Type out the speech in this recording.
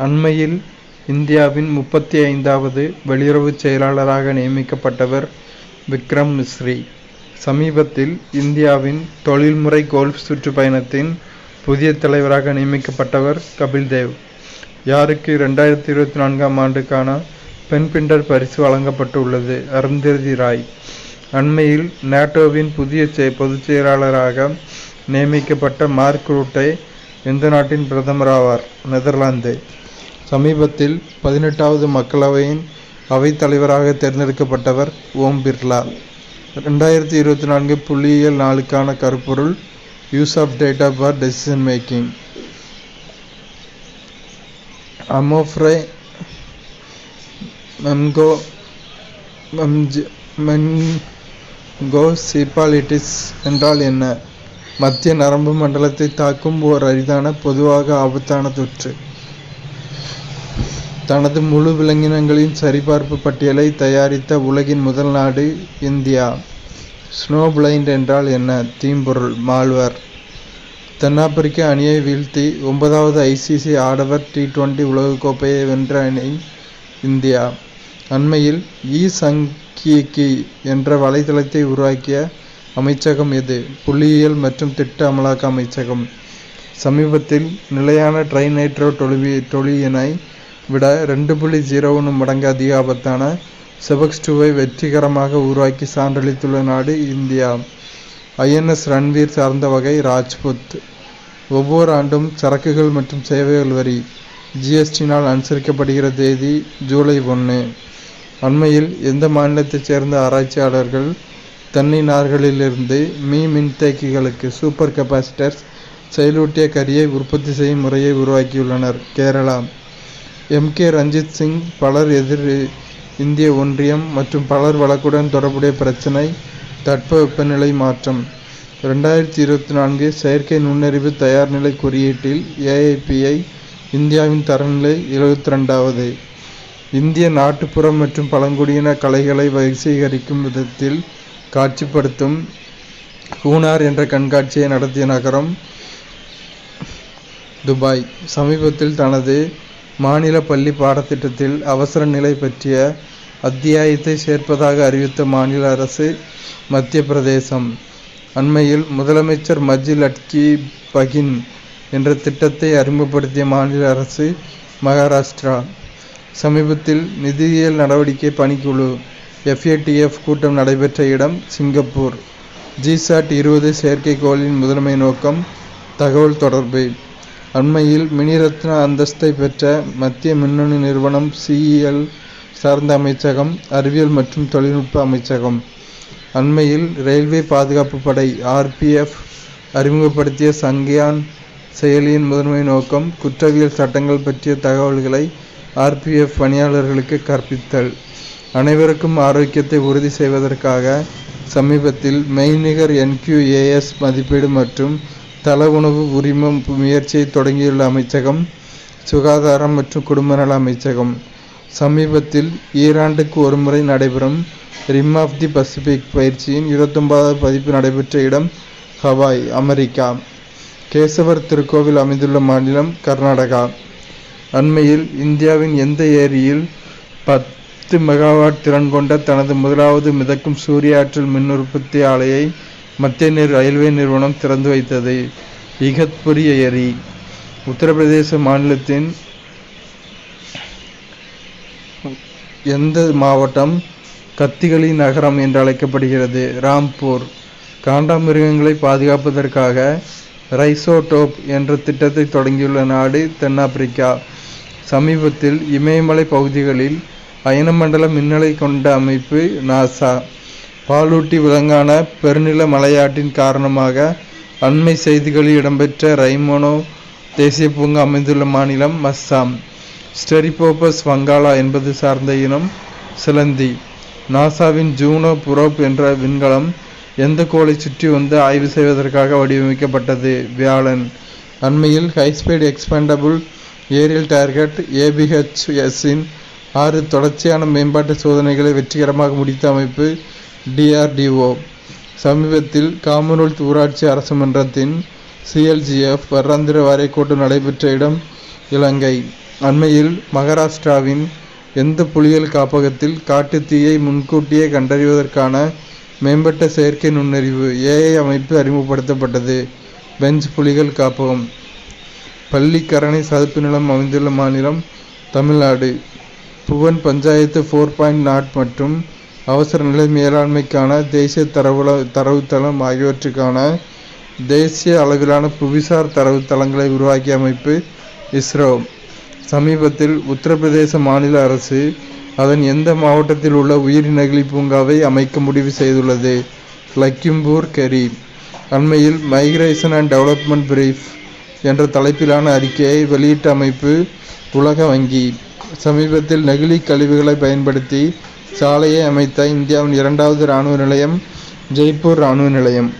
அண்மையில் இந்தியாவின் 35வது வெளியுறவுச் செயலாளராக நியமிக்கப்பட்டவர் விக்ரம் மிஸ்ரி. சமீபத்தில் இந்தியாவின் தொழில்முறை கோல்ஃப் சுற்றுப்பயணத்தின் புதிய தலைவராக நியமிக்கப்பட்டவர் கபில் தேவ், யாருக்கு 2024ஆம் ஆண்டுக்கான பென்பிண்டர் பரிசு வழங்கப்பட்டுள்ளது. அருந்ததி ராய் அண்மையில் நேட்டோவின் புதிய பொதுச் செயலாளராக நியமிக்கப்பட்ட மார்க் ரூட்டே எந்த நாட்டின் பிரதமர் ஆவார்? நெதர்லாந்து. சமீபத்தில் 18வது மக்களவையின் அவைத்தலைவராக தேர்ந்தெடுக்கப்பட்டவர் ஓம் பிர்லா. 2024 புள்ளியியல் நாளுக்கான கருப்பொருள் use of data for decision making. அமோஃப்ரே மென்கோசிபாலிட்டிஸ் என்றால் என்ன? மத்திய நரம்பு மண்டலத்தை தாக்கும் ஓர் அரிதான, பொதுவாக ஆபத்தான தொற்று. தனது முழு விலங்கினங்களின் சரிபார்ப்பு பட்டியலை தயாரித்த உலகின் முதல் நாடு இந்தியா. ஸ்னோ பிளைண்ட் என்றால் என்ன? தீம்பொருள், மால்வேர். தென்னாப்பிரிக்க அணியை வீழ்த்தி 9வது ICC ஆடவர் T20 உலகக்கோப்பையை வென்ற அணி இந்தியா. அண்மையில் இ-சங்கிகி என்ற வலைதளத்தை உருவாக்கிய அமைச்சகம் எது? புள்ளியியல் மற்றும் திட்ட அமலாக்க அமைச்சகம். சமீபத்தில் நிலையான ட்ரைநைட்ரோ டொலுயினை விட 2.01 மடங்கு அதிக ஆபத்தான செபக்ஸ்-2 வெற்றிகரமாக உருவாக்கி சான்றளித்துள்ள நாடு இந்தியா. INS ரன்வீர் சார்ந்த வகை ராஜ்புத். ஒவ்வொரு ஆண்டும் சரக்குகள் மற்றும் சேவைகள் வரி GST-னால் அனுசரிக்கப்படுகிற தேதி ஜூலை 1. அண்மையில் எந்த மாநிலத்தைச் சேர்ந்த ஆராய்ச்சியாளர்கள் தென்னை நார்களிலிருந்து மின்தேக்கிகளுக்கு சூப்பர் கெப்பாசிட்டர்ஸ் செயலூட்டிய கரியை உற்பத்தி செய்யும் முறையை உருவாக்கியுள்ளனர்? கேரளா. MK ரஞ்சித் சிங். பலர் எதிர் இந்திய ஒன்றியம் மற்றும் பலர் வழக்குடன் தொடர்புடைய பிரச்சினை தட்பவெப்பநிலை மாற்றம். 2024 செயற்கை நுண்ணறிவு தயார்நிலை குறியீட்டில் AIPI இந்தியாவின் தரநிலை 72வது. இந்திய நாட்டுப்புற மற்றும் பழங்குடியின கலைகளை வசீகரிக்கும் விதத்தில் காட்சிப்படுத்தும் ஹூனார் என்ற கண்காட்சியை நடத்திய நகரம் துபாய். சமீபத்தில் தனது மாநில பள்ளி பாடத்திட்டத்தில் அவசர நிலை பற்றிய அத்தியாயத்தை சேர்ப்பதாக அறிவித்த மாநில அரசு மத்திய பிரதேசம். அண்மையில் முதலமைச்சர் மஜி லட்கி பகின் என்ற திட்டத்தை அறிமுகப்படுத்திய மாநில அரசு மகாராஷ்டிரா. சமீபத்தில் நிதியியல் நடவடிக்கை பணிக்குழு FATF கூட்டம் நடைபெற்ற இடம் சிங்கப்பூர். GSAT-20 செயற்கைக்கோளின் முதன்மை நோக்கம் தகவல் தொடர்பு. அண்மையில் மினிரத்ன அந்தஸ்தை பெற்ற மத்திய மின்னணு நிறுவனம் CEL சார்ந்த அமைச்சகம் அறிவியல் மற்றும் தொழில்நுட்ப அமைச்சகம். அண்மையில் ரயில்வே பாதுகாப்பு படை RPF அறிமுகப்படுத்திய சங்கியான் செயலியின் முதன்மை நோக்கம் குற்றவியல் சட்டங்கள் பற்றிய தகவல்களை RPF பணியாளர்களுக்கு கற்பித்தல். அனைவருக்கும் ஆரோக்கியத்தை உறுதி செய்வதற்காக சமீபத்தில் மெய்நிகர் NQAS மதிப்பீடு மற்றும் தள உணவு உரிம முயற்சியை தொடங்கியுள்ள அமைச்சகம் சுகாதாரம் மற்றும் குடும்ப நல அமைச்சகம். சமீபத்தில் ஈராண்டுக்கு ஒருமுறை நடைபெறும் ரிம் ஆஃப் தி பசிபிக் பயிற்சியின் 29வது பதிப்பு நடைபெற்ற இடம் ஹவாய், அமெரிக்கா. கேசவர் திருக்கோவில் அமைந்துள்ள மாநிலம் கர்நாடகா. அண்மையில் இந்தியாவின் எந்த ஏரியில் 10 மெகாவாட் திறன் கொண்ட தனது முதலாவது மிதக்கும் சூரிய ஆற்றல் மின் உற்பத்தி ஆலையை மத்திய ரயில்வே நிறுவனம் திறந்து வைத்தது? இகத்புரி ஏரி. உத்தரப்பிரதேச மாநிலத்தின் எந்த மாவட்டம் கத்திகளி நகரம் என்று அழைக்கப்படுகிறது? ராம்பூர். காண்டாமிருகங்களை பாதுகாப்பதற்காக ரைசோடோப் என்ற திட்டத்தை தொடங்கியுள்ள நாடு தென்னாப்பிரிக்கா. சமீபத்தில் இமயமலை பகுதிகளில் அயனமண்டல மின்னலை கொண்ட அமைப்பு NASA. பாலூட்டி விலங்கான பெருநில மலையாட்டின் காரணமாக அண்மை செய்திகளில் இடம்பெற்ற ரைமோனோ தேசிய பூங்கா அமைந்துள்ள மாநிலம் அஸ்ஸாம். ஸ்டெரிபோபஸ் வங்காளா என்பது சார்ந்த இனம் சிலந்தி. நாசாவின் ஜூனோ புரோப் என்ற விண்கலம் எந்த கோளை சுற்றி வந்து ஆய்வு செய்வதற்காக வடிவமைக்கப்பட்டது? வியாழன். அண்மையில் ஹைஸ்பீட் எக்ஸ்பேண்டபிள் ஏரியல் டார்கெட் ABHS-இன் 6 தொடர்ச்சியான மேம்பாட்டு சோதனைகளை வெற்றிகரமாக முடித்த அமைப்பு DRDO. சமீபத்தில் காமன்வெல்த் ஊராட்சி அரசு மன்றத்தின் CLGF வருடாந்திர வாரிய கூட்டம் நடைபெற்ற இடம் இலங்கை. அண்மையில் மகாராஷ்டிராவின் எந்த புலிகள் காப்பகத்தில் காட்டுத்தீயை முன்கூட்டியே கண்டறிவதற்கான மேம்பட்ட செயற்கை நுண்ணறிவு AI அமைப்பு அறிமுகப்படுத்தப்பட்டது. பெஞ்ச் புலிகள் காப்பகம். பள்ளிக்கரணை சதுப்பு நிலம் அமைந்துள்ள மாநிலம் தமிழ்நாடு. புவன் பஞ்சாயத்து 4.0 மற்றும் அவசர நிலை மேலாண்மைக்கான தேசிய தரவுத்தளம் ஆகியவற்றுக்கான தேசிய அளவிலான புவிசார் தரவுத்தளங்களை உருவாக்கிய அமைப்பு இஸ்ரோ. சமீபத்தில் உத்தரப்பிரதேச மாநில அரசு அதன் எந்த மாவட்டத்தில் உள்ள உயிரி நெகிழி பூங்காவை அமைக்க முடிவு செய்துள்ளது? லக்கிம்பூர் கெரி. அண்மையில் மைக்ரேஷன் அண்ட் டெவலப்மெண்ட் பிரீஃப் என்ற தலைப்பிலான அறிக்கையை வெளியிட்ட அமைப்பு உலக வங்கி. சமீபத்தில் நெகிழி கழிவுகளை பயன்படுத்தி சாலையை அமைத்த இந்தியாவின் 2வது இராணுவ நிலையம் ஜெய்ப்பூர் இராணுவ நிலையம்.